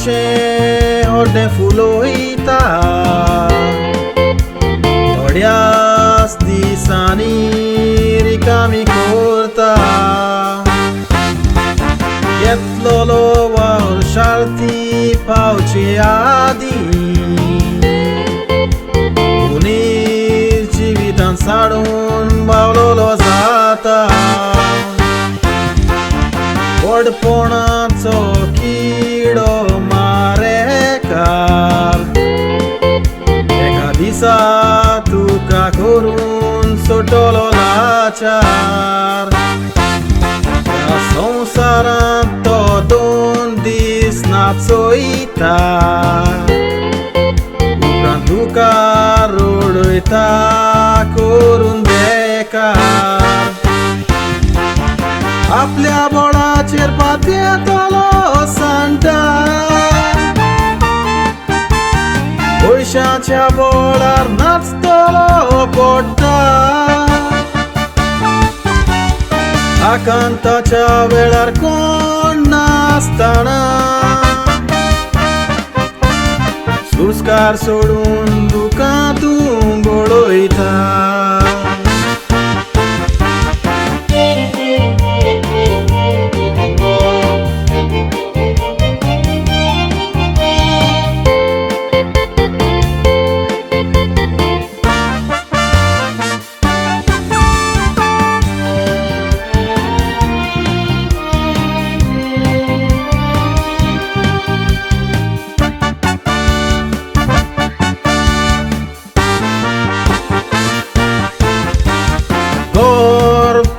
देवाचें व्हडलें फुलोयता थोड्याच दिसांनी रिकामी कोरता येतलोलो वर्षार्थी पावचे आदीं मुनीर जिवितांत साडून बावलोलो जाता व्हडपणाचो किडो मारेकार एका दिसा तुका करून सुटलो लाचार ह्या संवसारांत तो 2 दीस नाचोयता उपरांत तुका रोडयता करून बेकार आपल्या बोळाचेर पातयेतलो सांटा पयशांच्या बोळार नाचतलो पोट्टा आकांताच्या वेळार कोण नासतना सुस्कार सोडून दुखांतूं गळयता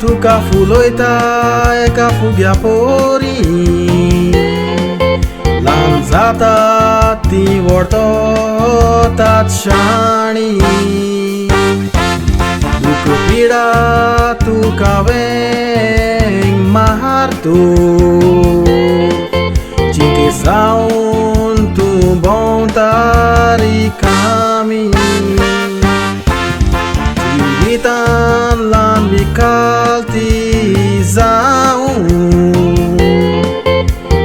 तुका फुलोयता एका फुग्या पोरी ल्हान जाता ती व्हडतात शाणी दुख पिडा तुका वेंग मारतो चिंते सावन तूं भोंवता रिकामी जिवितान ल्हान विकालती जाऊन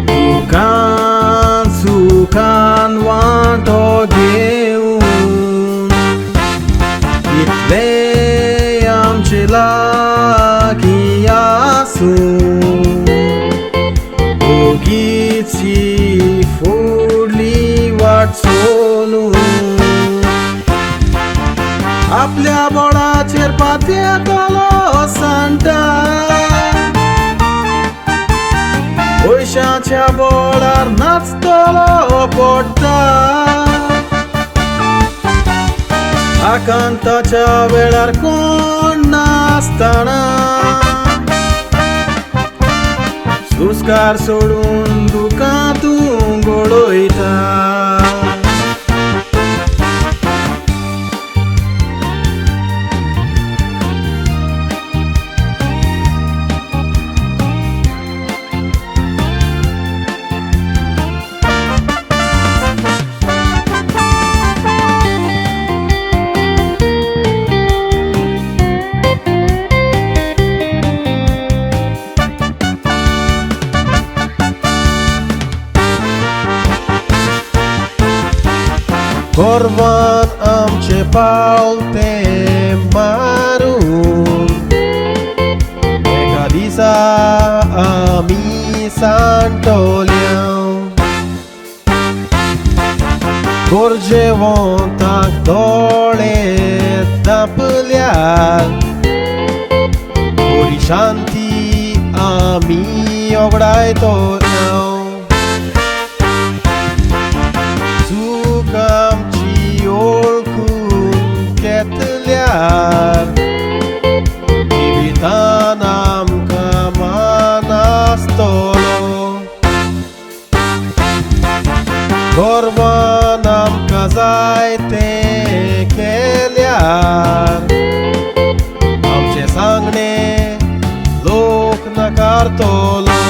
दुखान सुखान वांटो घेवन इतले आमचे लागीं आसून ओगीची फुडली वाट चलून आपल्या बोळाचेर पातयेतलो सांटा पयशांच्या बोळार नाचतलो पोट्टा आकांताच्या वेळार कोण नासतना सुस्कार सोडून दुखांतूं गळयता गोरवान आमचे पावल ते मारून एका दिसा आमी सांठोल्या गोरजेवंताक दोळे धांपल्यार बरी शांती आमी ओगडायतोल्या जिवितान आमकां मान आसतलो गोरवान आमकां जाय तें केल्यार आमचें सांगणें लोक नाकारतलो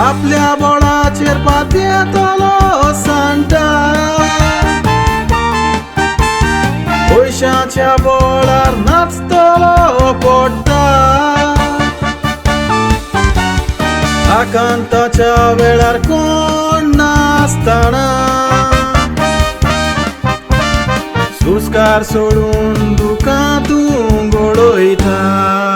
आपल्या बोळाचेर पातयेतलो सांटा पयशांच्या बोळार नाचतलो पोट्टा आकांताच्या वेळार कोण नासताना सुस्कार सोडून दुकां तूं घडोयता.